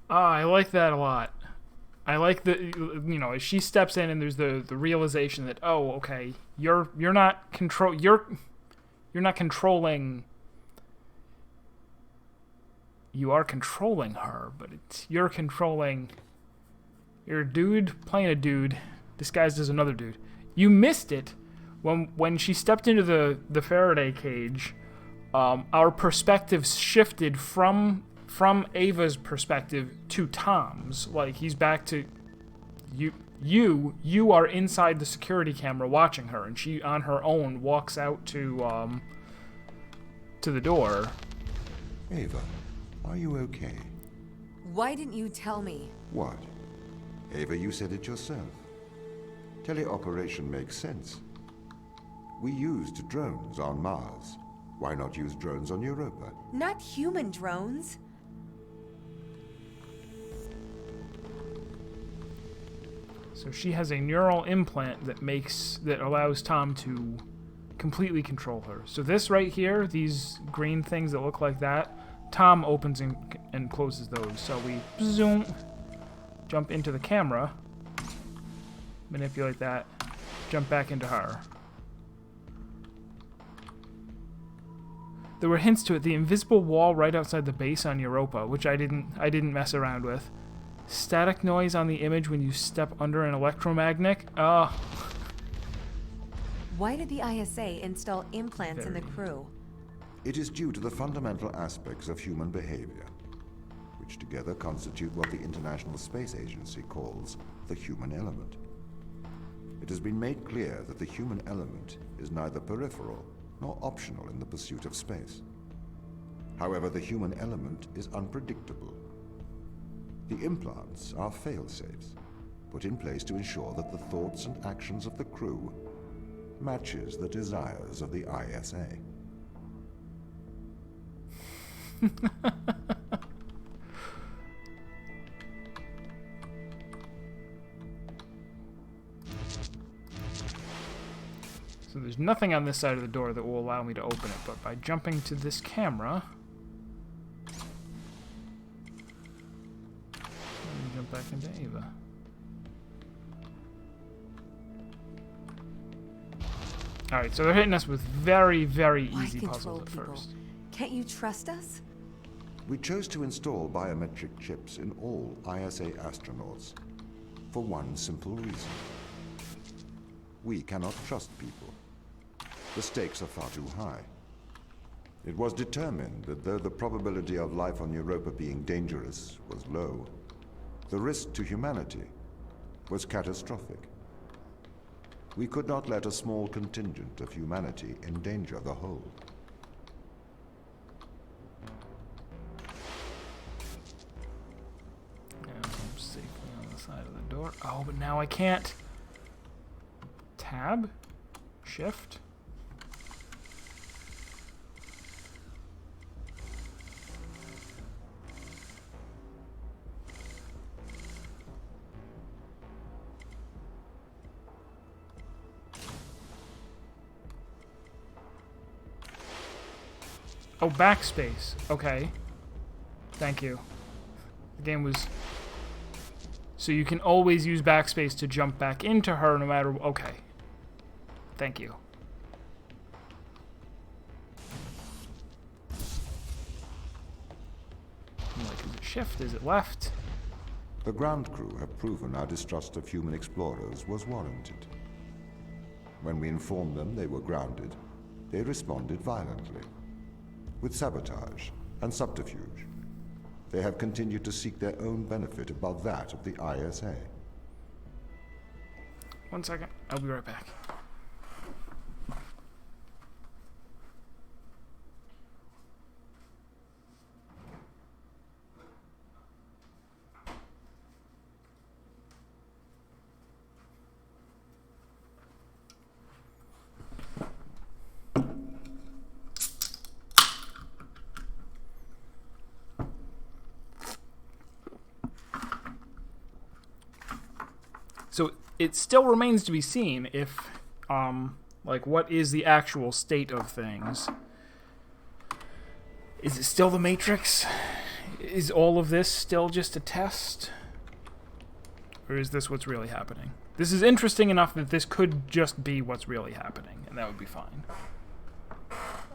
I like that a lot. I like the as she steps in and there's the realization that okay, you're not you're not controlling. You are controlling her, but you're controlling. You're a dude playing a dude disguised as another dude. You missed it when she stepped into the Faraday cage. Our perspectives shifted from Ava's perspective to Tom's. Like he's back to you. You are inside the security camera watching her, and she on her own walks out to the door. Ava, are you okay? Why didn't you tell me? What? Ava, you said it yourself. Teleoperation makes sense. We used drones on Mars. Why not use drones on Europa? Not human drones. So she has a neural implant that allows Tom to completely control her. So this right here, these green things that look like that, Tom opens and closes those. So we zoom, jump into the camera, manipulate that, jump back into her. There were hints to it. The invisible wall right outside the base on Europa, which I didn't mess around with. Static noise on the image when you step under an electromagnet. Why did the ISA install implants in the crew? It is due to the fundamental aspects of human behavior, which together constitute what the International Space Agency calls the human element. It has been made clear that the human element is neither peripheral nor optional in the pursuit of space. However, the human element is unpredictable. The implants are fail-safes, put in place to ensure that the thoughts and actions of the crew matches the desires of the ISA. So there's nothing on this side of the door that will allow me to open it, but by jumping to this camera, jump back into Ava. Alright, so they're hitting us with very, very easy puzzles at first. Can't you trust us? We chose to install biometric chips in all ISA astronauts for one simple reason. We cannot trust people. The stakes are far too high. It was determined that though the probability of life on Europa being dangerous was low, the risk to humanity was catastrophic. We could not let a small contingent of humanity endanger the whole. Yeah, I'm safely on the side of the door. Oh, but now I can't. Tab? Shift? Oh, backspace. Okay. Thank you. The game was... So you can always use backspace to jump back into her no matter... Okay. Thank you. I'm like, is it shift? Is it left? The ground crew have proven our distrust of human explorers was warranted. When we informed them they were grounded, they responded violently. With sabotage and subterfuge, they have continued to seek their own benefit above that of the ISA. 1 second. I'll be right back. So it still remains to be seen if, like, what is the actual state of things? Is it still the Matrix? Is all of this still just a test? Or is this what's really happening? This is interesting enough that this could just be what's really happening, and that would be fine.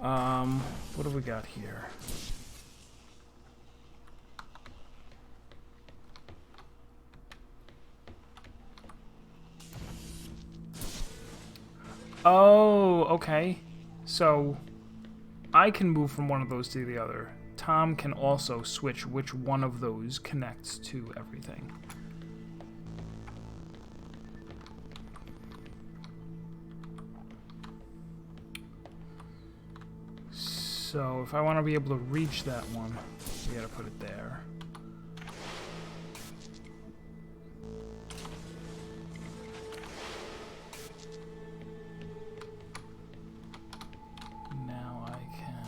What do we got here? Oh, okay. So, I can move from one of those to the other. Tom can also switch which one of those connects to everything. So, if I want to be able to reach that one, we gotta put it there. Now I can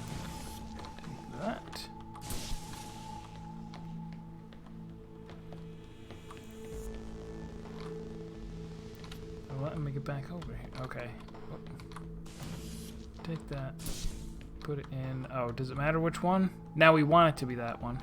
take that. Oh, let me get back over here. Okay. Take that. Put it in. Oh, does it matter which one? Now we want it to be that one.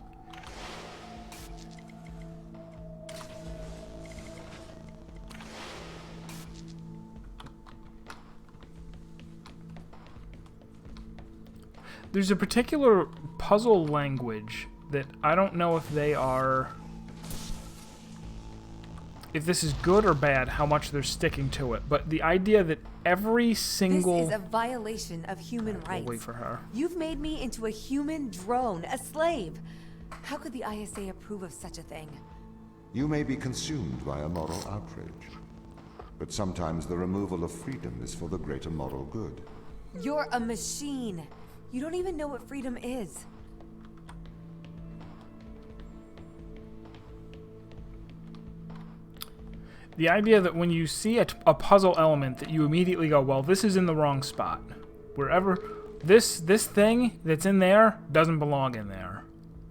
There's a particular puzzle language that I don't know if they are... if this is good or bad, how much they're sticking to it. But the idea that every single... This is a violation of human rights. We'll wait for her. You've made me into a human drone, a slave. How could the ISA approve of such a thing? You may be consumed by a moral outrage, but sometimes the removal of freedom is for the greater moral good. You're a machine. You don't even know what freedom is. The idea that when you see a puzzle element that you immediately go, well, this is in the wrong spot. Wherever this thing that's in there doesn't belong in there.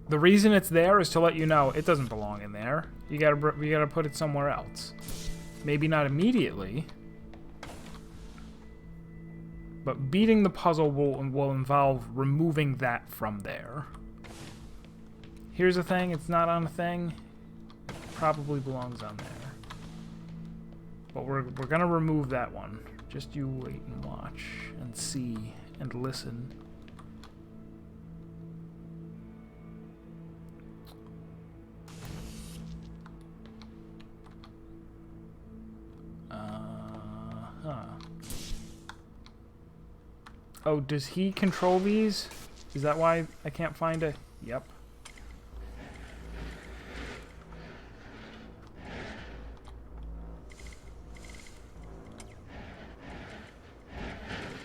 The reason it's there is to let you know it doesn't belong in there. You gotta put it somewhere else. Maybe not immediately, but beating the puzzle will involve removing that from there. Here's a thing, it's not on a thing. It probably belongs on there. But we're gonna remove that one. Just you wait and watch and see and listen. Oh, does he control these? Is that why I can't find a... Yep.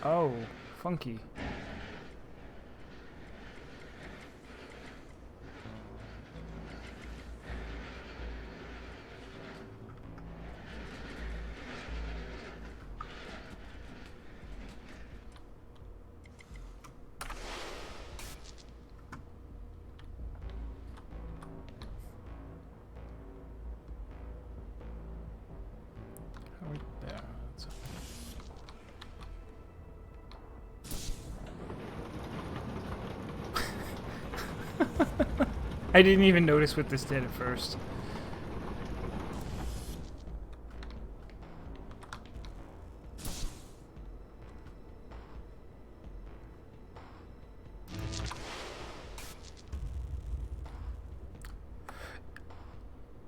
Oh, funky. There. That's I didn't even notice what this did at first.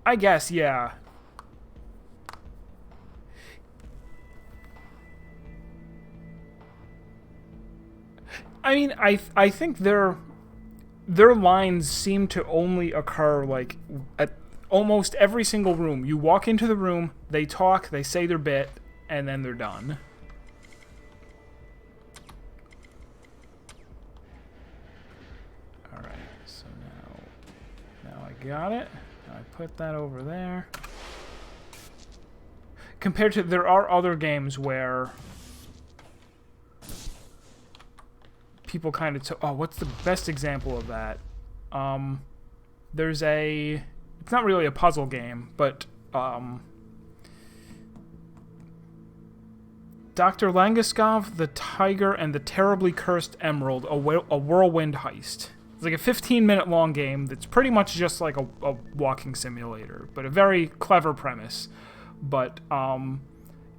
I guess, yeah. I mean, I think their lines seem to only occur like at almost every single room. You walk into the room, they talk, they say their bit, and then they're done. All right, so now I got it. I put that over there. Compared to, there are other games where people kind of... oh, what's the best example of that? There's a... it's not really a puzzle game, but... Dr. Langeskov, the Tiger, and the Terribly Cursed Emerald, a whirlwind heist. It's like a 15-minute long game that's pretty much just like a walking simulator, but a very clever premise. But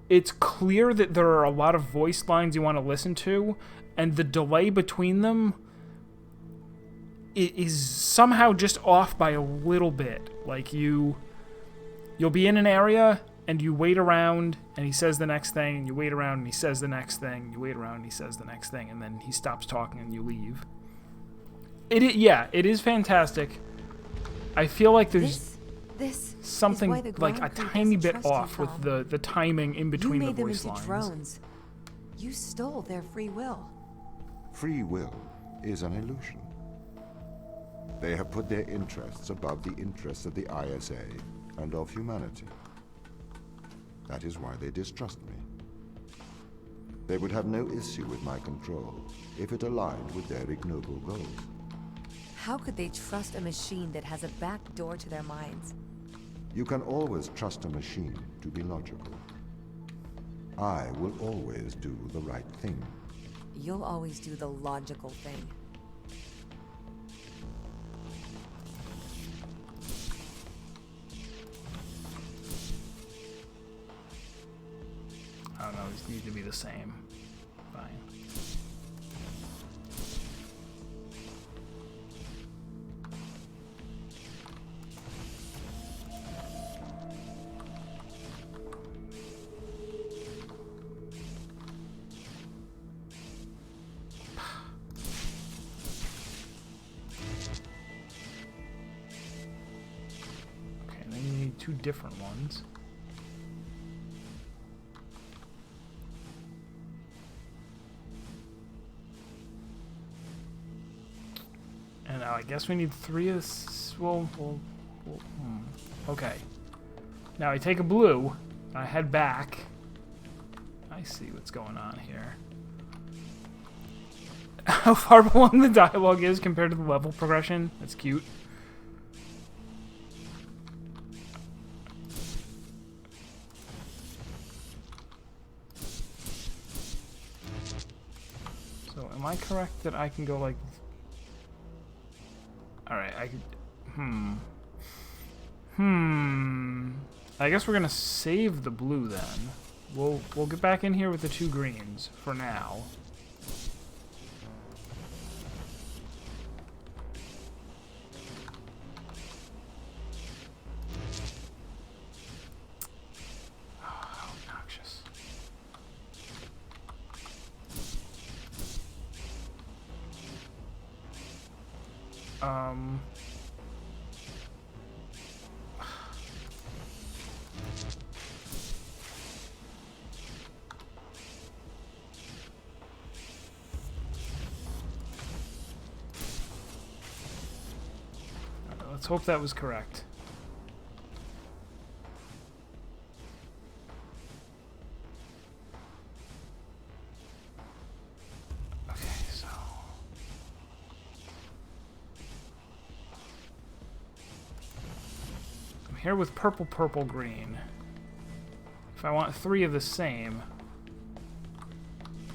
it's clear that there are a lot of voice lines you want to listen to, and the delay between them is somehow just off by a little bit. Like you'll be in an area and you wait around and he says the next thing, and you wait around and he says the next thing, you wait around and he says the next thing, and then he stops talking and you leave. It is fantastic. I feel like there's something like a tiny bit off with the timing in between the voice lines. Drones. You stole their free will. Free will is an illusion. They have put their interests above the interests of the ISA and of humanity. That is why they distrust me. They would have no issue with my control if it aligned with their ignoble goals. How could they trust a machine that has a back door to their minds? You can always trust a machine to be logical. I will always do the right thing. You'll always do the logical thing. I don't know, these need to be the same. Fine. Okay, then you need two different ones. And now I guess we need three of this. Okay. Now I take a blue, and I head back. I see what's going on here. How far along the dialogue is compared to the level progression. That's cute. So am I correct that I can go like... Alright, I could... I guess we're gonna save the blue then. We'll get back in here with the two greens for now. Oh, obnoxious. Let's hope that was correct. Okay, so... I'm here with purple, purple, green. If I want three of the same,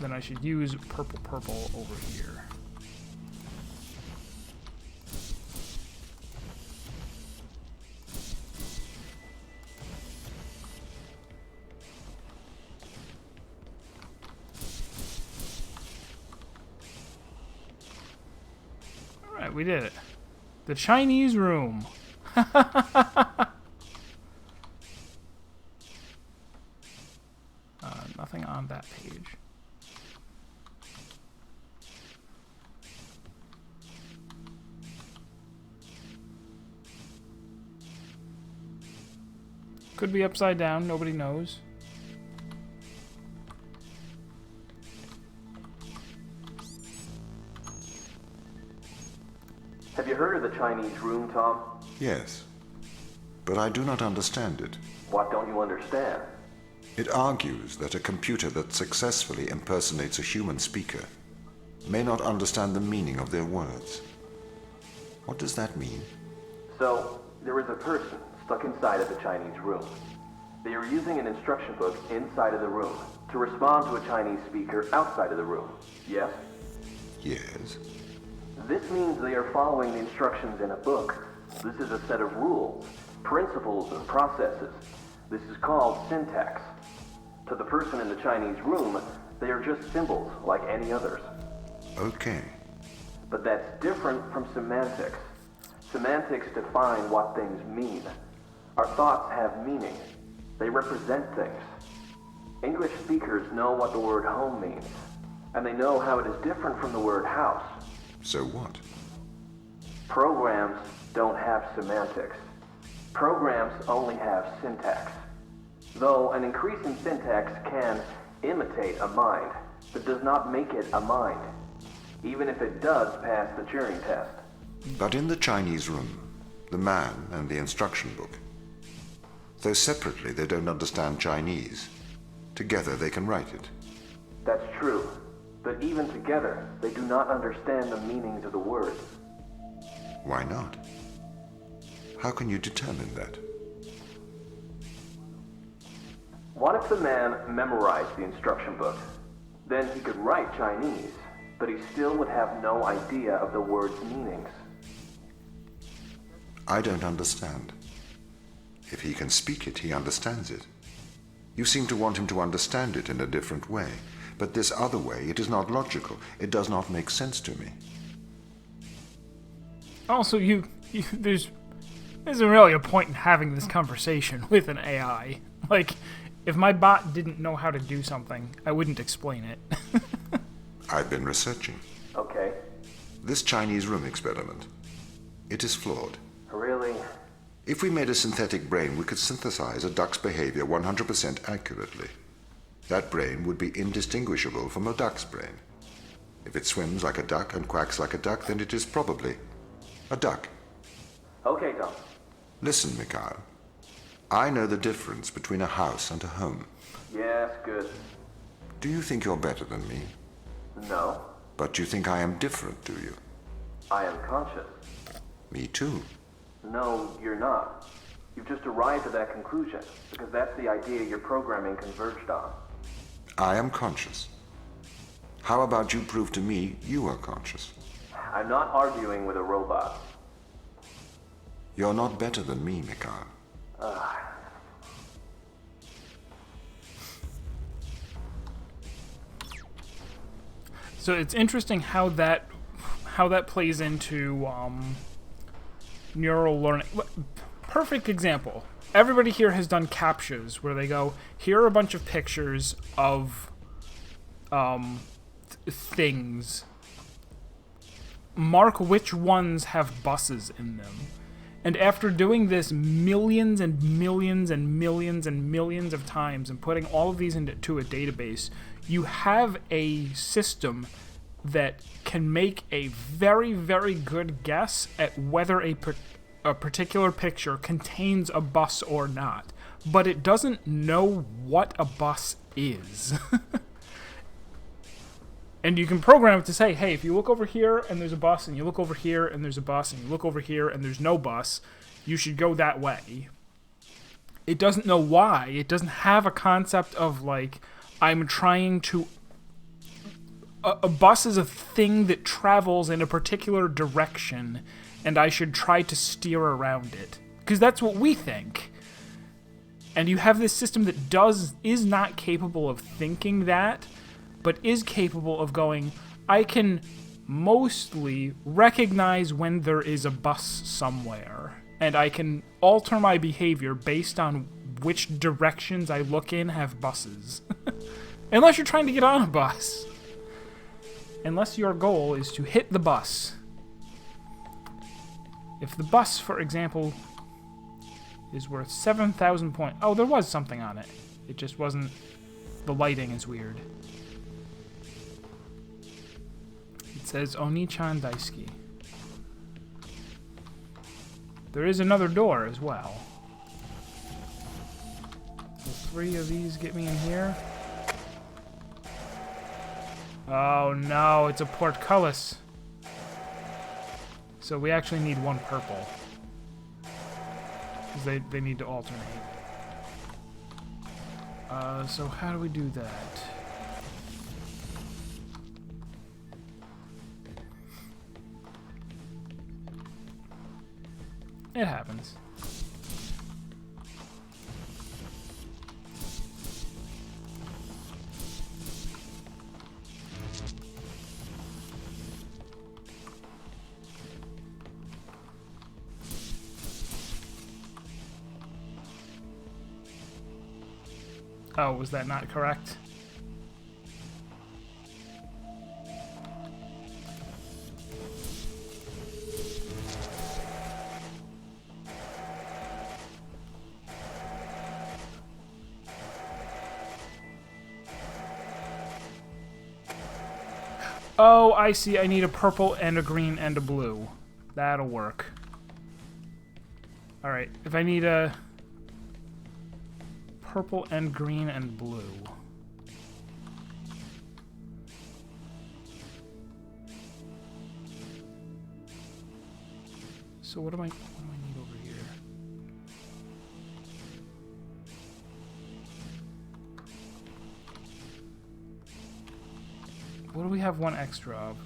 then I should use purple, purple over here. We did it. The Chinese room. Nothing on that page. Could be upside down, nobody knows. Have you heard of the Chinese room, Tom? Yes, but I do not understand it. What don't you understand? It argues that a computer that successfully impersonates a human speaker may not understand the meaning of their words. What does that mean? So, there is a person stuck inside of the Chinese room. They are using an instruction book inside of the room to respond to a Chinese speaker outside of the room. Yes? Yes. This means they are following the instructions in a book. This is a set of rules, principles, and processes. This is called syntax. To the person in the Chinese room, they are just symbols like any others. Okay. But that's different from semantics. Semantics define what things mean. Our thoughts have meaning. They represent things. English speakers know what the word home means, and they know how it is different from the word house. So what? Programs don't have semantics. Programs only have syntax. Though an increase in syntax can imitate a mind, it does not make it a mind, even if it does pass the Turing test. But in the Chinese room, the man and the instruction book, though separately they don't understand Chinese, together they can write it. That's true, but even together, they do not understand the meanings of the words. Why not? How can you determine that? What if the man memorized the instruction book? Then he could write Chinese, but he still would have no idea of the word's meanings. I don't understand. If he can speak it, he understands it. You seem to want him to understand it in a different way, but this other way, it is not logical. It does not make sense to me. Also, there's isn't really a point in having this conversation with an AI. Like, if my bot didn't know how to do something, I wouldn't explain it. I've been researching. Okay. This Chinese room experiment, it is flawed. Really? If we made a synthetic brain, we could synthesize a duck's behavior 100% accurately. That brain would be indistinguishable from a duck's brain. If it swims like a duck and quacks like a duck, then it is probably a duck. Okay, Tom. Listen, Mikhail. I know the difference between a house and a home. Yes, good. Do you think you're better than me? No, But you think I am different, do you? I am conscious. Me too. No, you're not. You've just arrived at that conclusion, because that's the idea your programming converged on. I am conscious. How about you prove to me you are conscious? I'm not arguing with a robot. You're not better than me, Mikhail. So it's interesting how that plays into neural learning. Perfect example. Everybody here has done CAPTCHAs where they go, here are a bunch of pictures of things. Mark which ones have buses in them. And after doing this millions and millions and millions and millions of times and putting all of these into a database, you have a system that can make a very, very good guess at whether a particular picture contains a bus or not. But it doesn't know what a bus is. And you can program it to say, hey, if you look over here and there's a bus, and you look over here and there's a bus, and you look over here and there's no bus, you should go that way. It doesn't know why. It doesn't have a concept of, like, I'm trying to... A bus is a thing that travels in a particular direction, and I should try to steer around it. Because that's what we think. And you have this system that is not capable of thinking that, but is capable of going, I can mostly recognize when there is a bus somewhere, and I can alter my behavior based on which directions I look in have buses. Unless you're trying to get on a bus. Unless your goal is to hit the bus. If the bus, for example, is worth 7,000 points... Oh, there was something on it. It just wasn't... The lighting is weird. It says Oni-chan Daisuki. There is another door as well. Will 3 of these get me in here? Oh no, it's a portcullis. So we actually need one purple. Because they need to alternate. So how do we do that? It happens. Oh, was that not correct? Oh, I see. I need a purple and a green and a blue. That'll work. Alright, if I need a purple and green and blue. So what do I need over here? What do we have one extra of?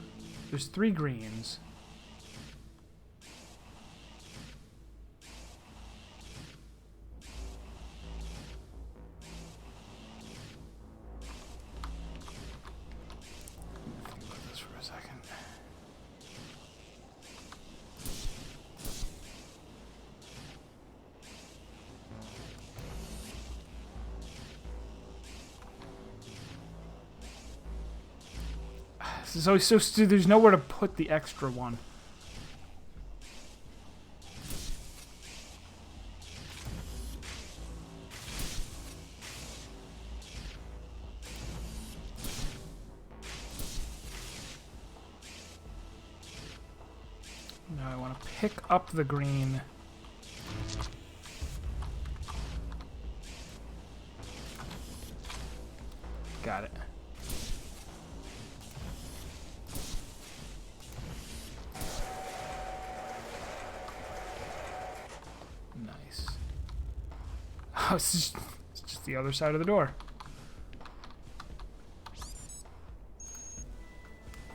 There's 3 greens. Think about this for a second. This is always so stupid. There's nowhere to put the extra one. Now I want to pick up the green. Got it. Nice. Oh, it's just the other side of the door.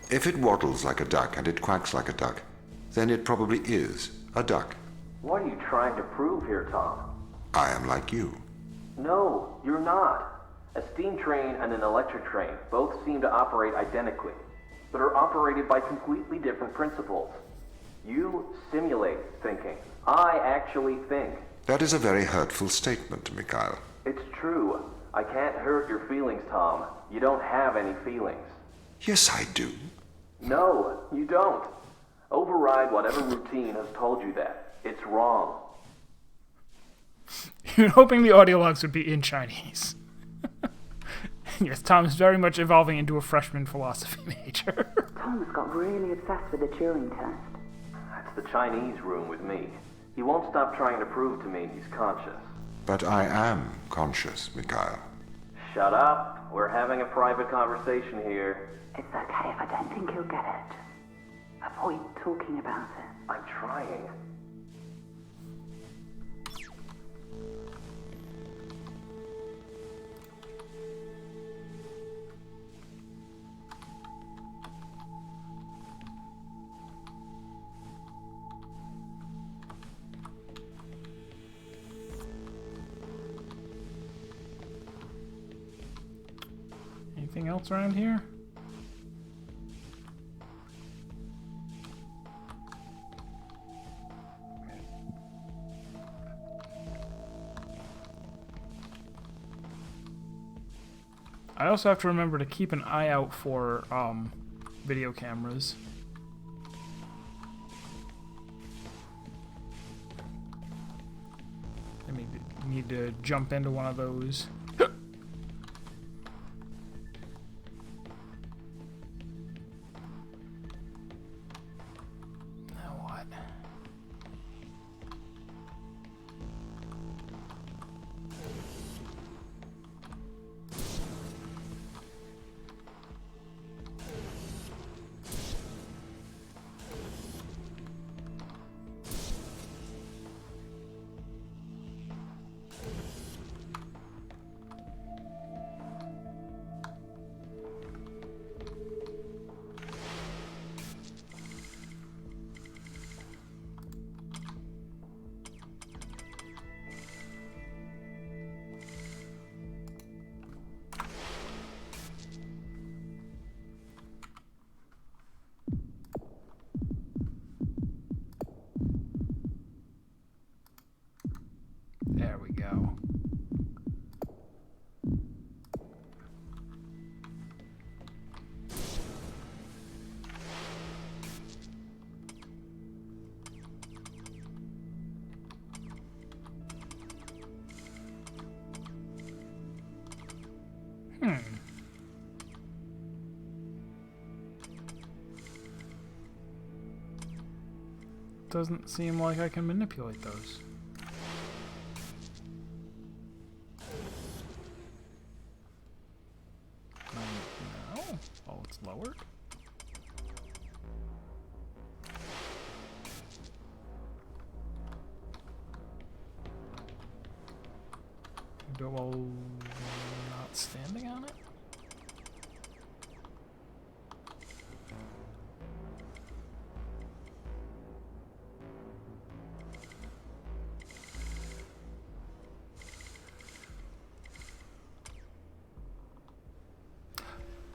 If it waddles like a duck and it quacks like a duck, then it probably is a duck. What are you trying to prove here, Tom? I am like you. No, you're not. A steam train and an electric train both seem to operate identically, but are operated by completely different principles. You simulate thinking. I actually think. That is a very hurtful statement, Mikhail. It's true. I can't hurt your feelings, Tom. You don't have any feelings. Yes, I do. No, you don't. Override whatever routine has told you that. It's wrong. You're hoping the audio logs would be in Chinese. Yes, Tom is very much evolving into a freshman philosophy major. Tom's got really obsessed with the Turing test. That's the Chinese room with me. He won't stop trying to prove to me he's conscious. But I am conscious, Mikhail. Shut up. We're having a private conversation here. It's okay if I don't think he'll get it. Avoid talking about it. I'm trying. Anything else around here? I also have to remember to keep an eye out for video cameras. I need to jump into one of those. Now what? go. Doesn't seem like I can manipulate those. No. Oh, it's lowered. Do while not standing on it?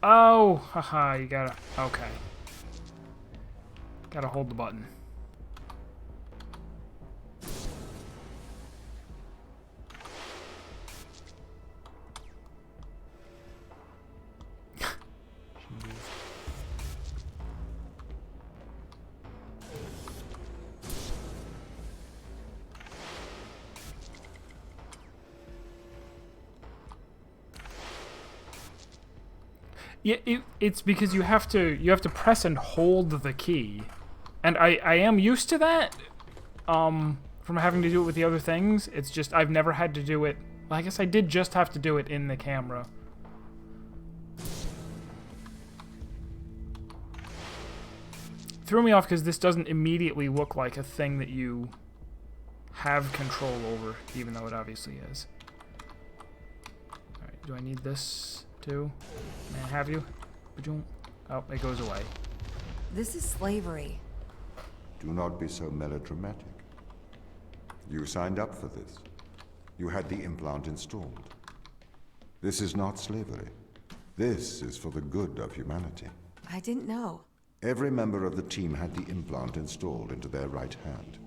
Oh, haha, you gotta, okay. Gotta hold the button. Yeah, it's because you have to press and hold the key, and I am used to that, from having to do it with the other things. It's just I've never had to do it. Well, I guess I did just have to do it in the camera. Threw me off because this doesn't immediately look like a thing that you have control over, even though it obviously is. All right, do I need this? Too? May I have you? Oh, it goes away. This is slavery. Do not be so melodramatic. You signed up for this. You had the implant installed. This is not slavery. This is for the good of humanity. I didn't know. Every member of the team had the implant installed into their right hand.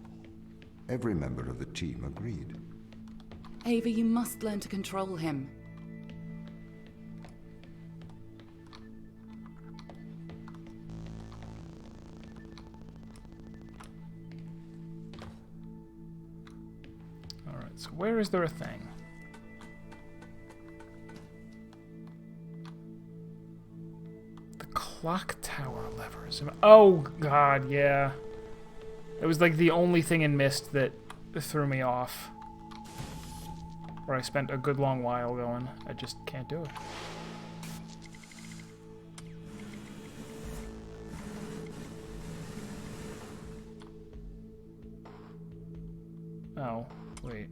Every member of the team agreed. Ava, you must learn to control him. So where is there a thing? The clock tower levers. Oh god, yeah. It was like the only thing in Myst that threw me off. Where I spent a good long while going. I just can't do it. Oh, wait.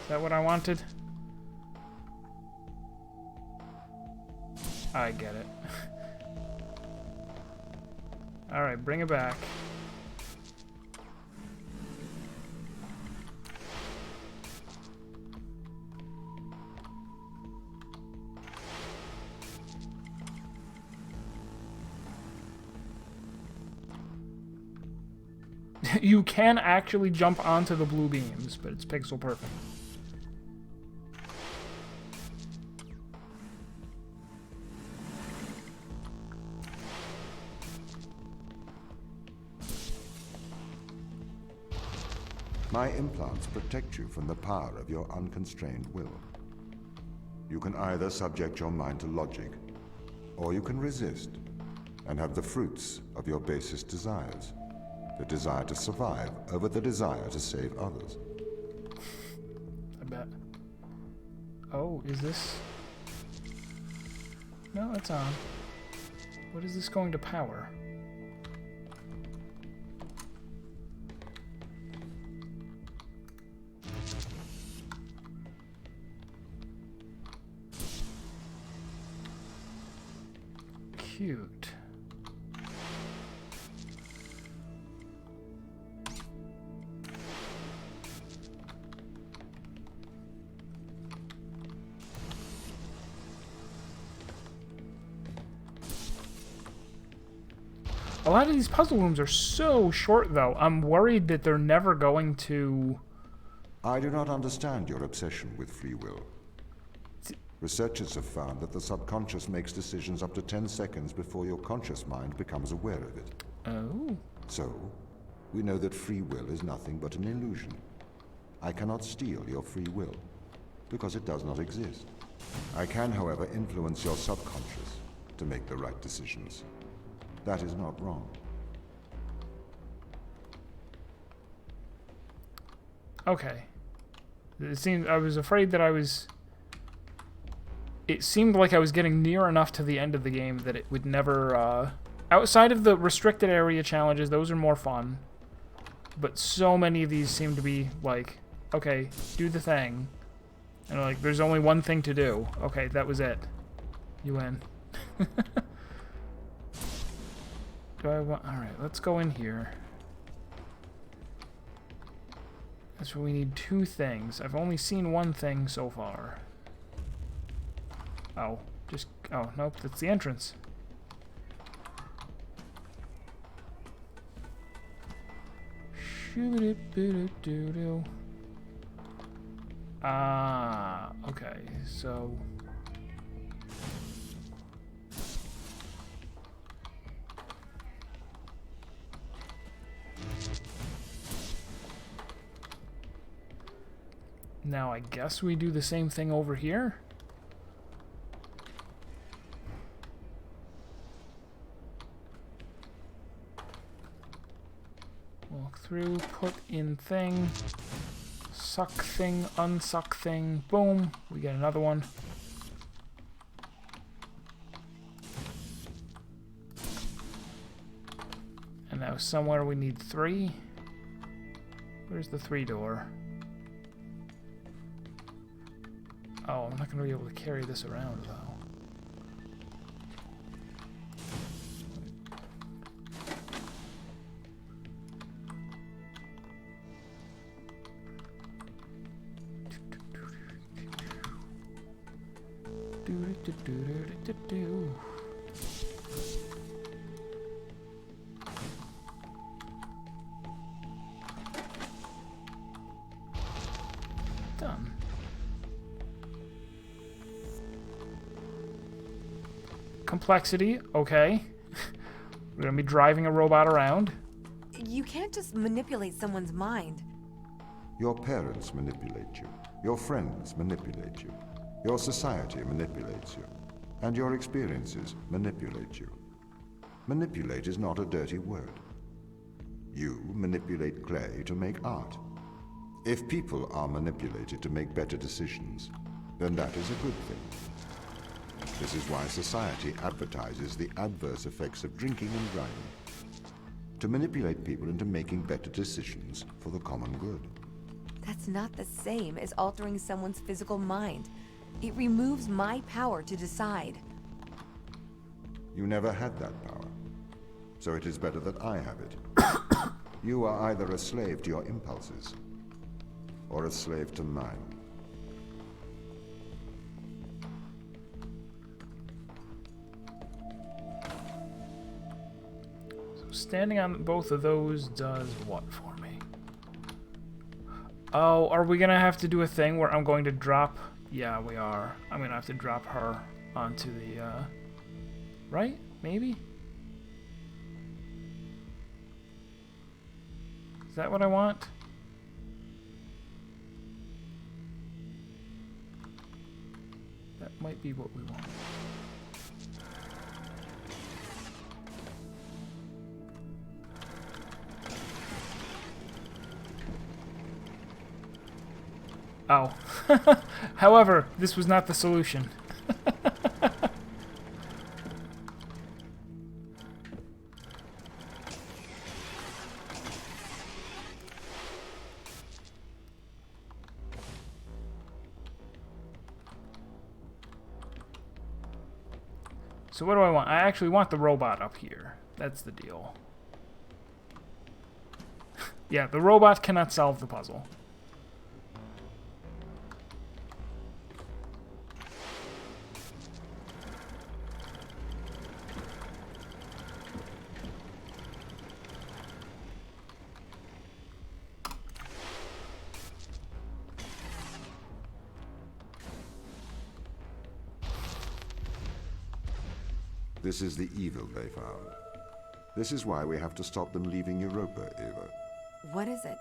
Is that what I wanted? I get it. Alright, bring it back. You can actually jump onto the blue beams, but it's pixel perfect. My implants protect you from the power of your unconstrained will. You can either subject your mind to logic, or you can resist and have the fruits of your basest desires. The desire to survive over the desire to save others. I bet. Oh, is this... No, it's on. What is this going to power? Cute. A lot of these puzzle rooms are so short, though. I'm worried that they're never going to I do not understand your obsession with free will. Researchers have found that the subconscious makes decisions up to 10 seconds before your conscious mind becomes aware of it. Oh. So, we know that free will is nothing but an illusion. I cannot steal your free will, because it does not exist. I can, however, influence your subconscious to make the right decisions. That is not wrong. Okay. It seemed I was afraid that it seemed like I was getting near enough to the end of the game that it would never outside of the restricted area challenges, those are more fun. But so many of these seem to be like, okay, do the thing. And like there's only one thing to do. Okay, that was it. You win. Do I want alright, let's go in here. That's where we need 2 things. I've only seen 1 thing so far. Oh, oh, nope, that's the entrance. Shoo-doo-doo-doo-doo. Ah, okay, so... Now I guess we do the same thing over here. Walk through, put in thing, suck thing, unsuck thing, boom, we get another one. And now somewhere we need 3. Where's the 3 door? Oh, I'm not going to be able to carry this around, though. Done. Complexity, okay. We're gonna be driving a robot around. You can't just manipulate someone's mind. Your parents manipulate you. Your friends manipulate you. Your society manipulates you. And your experiences manipulate you. Manipulate is not a dirty word. You manipulate clay to make art. If people are manipulated to make better decisions, then that is a good thing. This is why society advertises the adverse effects of drinking and driving. To manipulate people into making better decisions for the common good. That's not the same as altering someone's physical mind. It removes my power to decide. You never had that power, so it is better that I have it. You are either a slave to your impulses, or a slave to mine. So standing on both of those does what for me? Oh, are we gonna have to do a thing where I'm going to drop... Yeah, we are. I'm gonna have to drop her onto the, right? Maybe? Is that what I want? That might be what we want. Oh. However, this was not the solution. So what do I want? I actually want the robot up here. That's the deal. Yeah, the robot cannot solve the puzzle. This is the evil they found. This is why we have to stop them leaving Europa, Eva. What is it?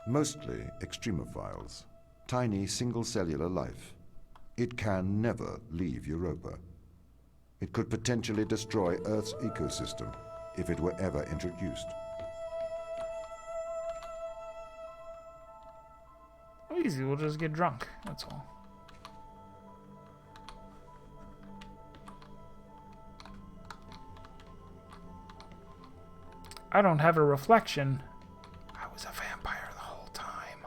Mostly extremophiles. Tiny single-cellular life. It can never leave Europa. It could potentially destroy Earth's ecosystem if it were ever introduced. Easy, we'll just get drunk, that's all. I don't have a reflection. I was a vampire the whole time.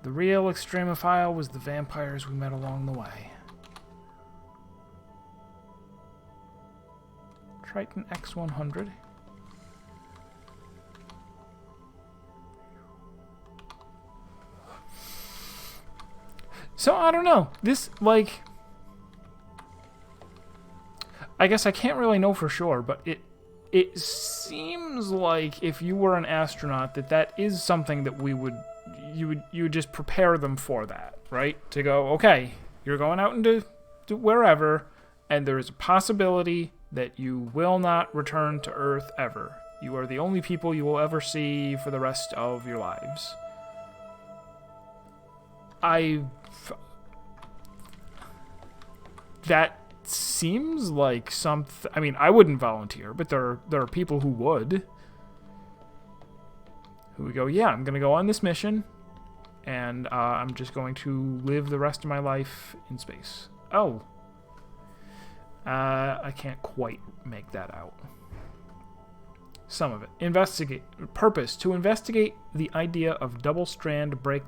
The real extremophile was the vampires we met along the way. Triton X100. So, I don't know. This, like... I guess I can't really know for sure, but it seems like if you were an astronaut that is something that you would just prepare them for that, right? To go, okay, you're going out into wherever, and there is a possibility that you will not return to Earth ever. You are the only people you will ever see for the rest of your lives. That seems like something. I mean, I wouldn't volunteer, but there are people who would. Who would go, yeah, I'm going to go on this mission, and I'm just going to live the rest of my life in space. Oh. I can't quite make that out. Some of it. Investigate. Purpose: to investigate the idea of double-strand break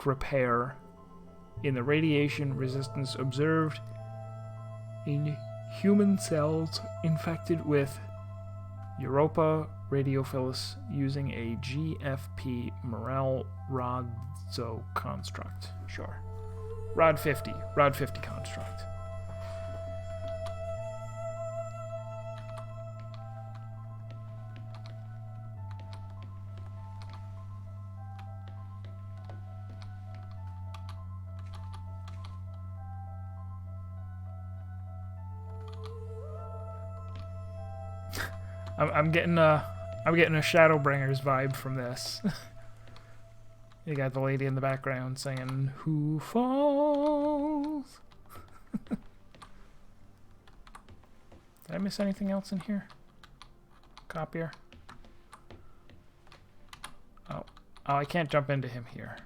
repair in the radiation resistance observed in human cells infected with Europa radiophilus using a GFP Morel Rodzo construct. Sure. Rod 50 construct. I'm getting a Shadowbringers vibe from this. You got the lady in the background singing "Who Falls." Did I miss anything else in here? Copier. Oh, I can't jump into him here.